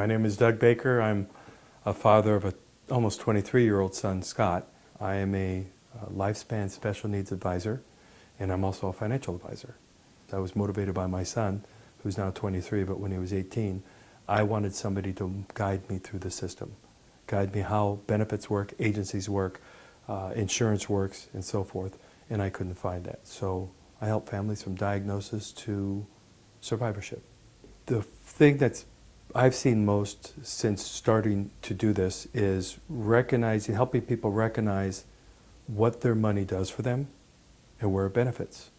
My name is Doug Baker. I'm a father of an almost 23-year-old son, Scott. I am a lifespan special needs advisor, and I'm also a financial advisor. I was motivated by my son, who's now 23, but when he was 18, I wanted somebody to guide me through the system, guide me how benefits work, agencies work, insurance works, and so forth, and I couldn't find that. So I help families from diagnosis to survivorship. The thing that's I've seen most since starting to do this is helping people recognize what their money does for them and where it benefits.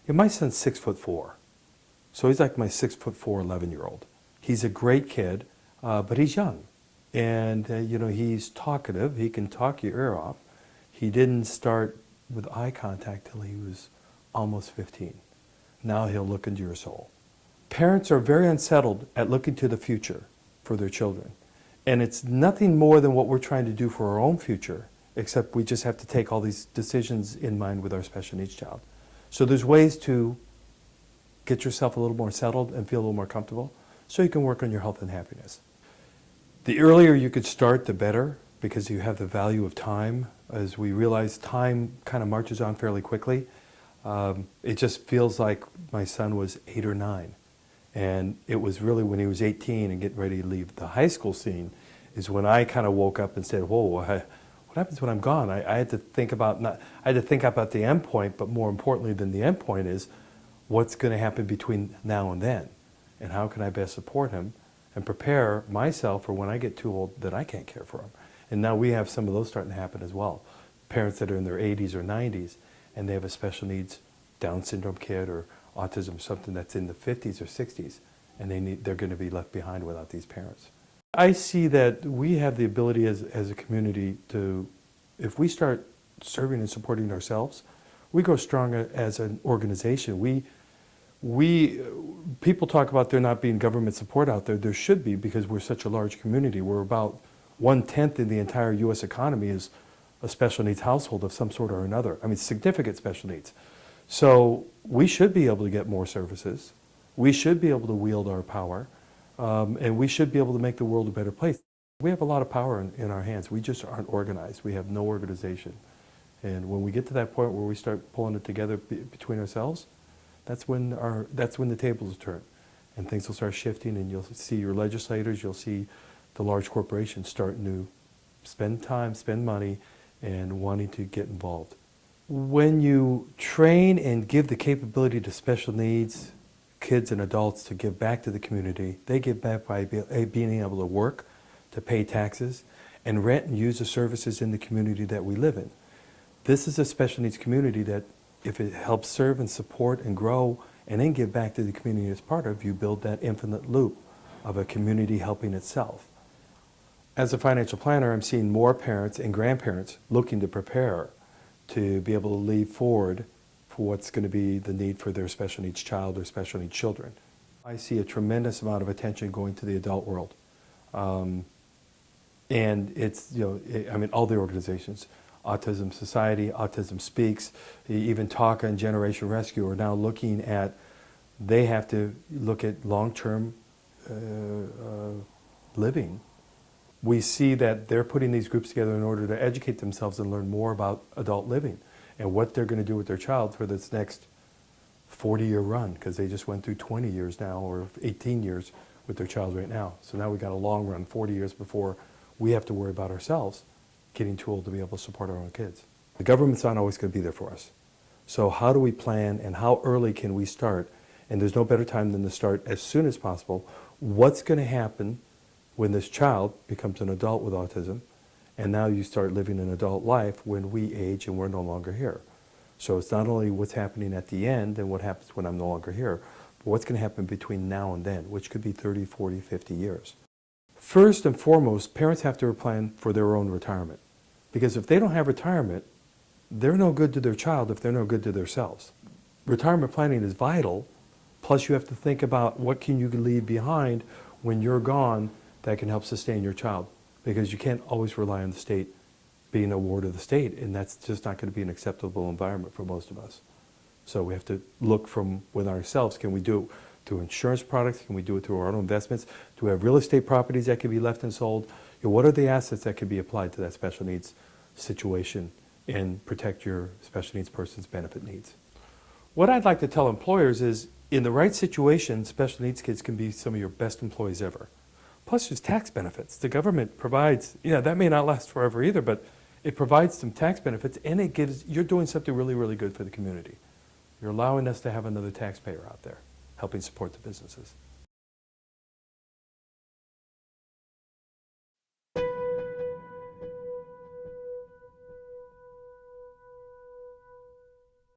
My son's 6'4", so he's like my 6'4", 11-year-old. He's a great kid, but he's young. And he's talkative. He can talk your ear off. He didn't start with eye contact till he was almost 15. Now he'll look into your soul. Parents are very unsettled at looking to the future for their children. And it's nothing more than what we're trying to do for our own future, except we just have to take all these decisions in mind with our special needs child. So there's ways to get yourself a little more settled and feel a little more comfortable so you can work on your health and happiness. The earlier you could start, the better, because you have the value of time. As we realize, time kind of marches on fairly quickly. It just feels like my son was 8 or 9. And it was really when he was 18 and getting ready to leave the high school scene is when I kind of woke up and said, whoa, what happens when I'm gone? I had to think about the end point, but more importantly than the end point is what's going to happen between now and then, and how can I best support him and prepare myself for when I get too old that I can't care for him. And now we have some of those starting to happen as well. Parents that are in their 80s or 90s and they have a special needs Down syndrome kid or autism, something that's in the 50s or 60s, and they're going to be left behind without these parents. I see that we have the ability as a community to, if we start serving and supporting ourselves, we grow stronger as an organization. People talk about there not being government support out there. There should be, because we're such a large community. We're about 1/10 in the entire U.S. economy is a special needs household of some sort or another. I mean, significant special needs. So we should be able to get more services. We should be able to wield our power, and we should be able to make the world a better place. We have a lot of power in our hands. We just aren't organized. We have no organization. And when we get to that point where we start pulling it together between ourselves, that's when the tables turn, and things will start shifting, and you'll see your legislators, you'll see the large corporations starting to spend time, spend money, and wanting to get involved. When you train and give the capability to special needs kids and adults to give back to the community, they give back by being able to work, to pay taxes, and rent and use the services in the community that we live in. This is a special needs community that, if it helps serve and support and grow and then give back to the community it's part of, you build that infinite loop of a community helping itself. As a financial planner, I'm seeing more parents and grandparents looking to prepare to be able to lead forward for what's going to be the need for their special needs child or special needs children. I see a tremendous amount of attention going to the adult world. And it's, all the organizations, Autism Society, Autism Speaks, even TACA and Generation Rescue are now looking at, they have to look at long-term living. We see that they're putting these groups together in order to educate themselves and learn more about adult living and what they're going to do with their child for this next 40-year run, because they just went through 20 years now, or 18 years with their child right now. So now we've got a long run, 40 years before we have to worry about ourselves getting too old to be able to support our own kids. The government's not always going to be there for us. So how do we plan, and how early can we start? And there's no better time than to start as soon as possible. What's going to happen when this child becomes an adult with autism, and now you start living an adult life when we age and we're no longer here? So it's not only what's happening at the end and what happens when I'm no longer here, but what's going to happen between now and then, which could be 30, 40, 50 years. First and foremost, parents have to plan for their own retirement. Because if they don't have retirement, they're no good to their child if they're no good to themselves. Retirement planning is vital, plus you have to think about what can you leave behind when you're gone that can help sustain your child, because you can't always rely on the state being a ward of the state, and that's just not going to be an acceptable environment for most of us. So we have to look from within ourselves, can we do through insurance products? Can we do it through our own investments? Do we have real estate properties that can be left and sold? What are the assets that can be applied to that special needs situation and protect your special needs person's benefit needs? What I'd like to tell employers is, in the right situation, special needs kids can be some of your best employees ever. Plus, there's tax benefits. The government provides, that may not last forever either, but it provides some tax benefits, and you're doing something really, really good for the community. You're allowing us to have another taxpayer out there helping support the businesses.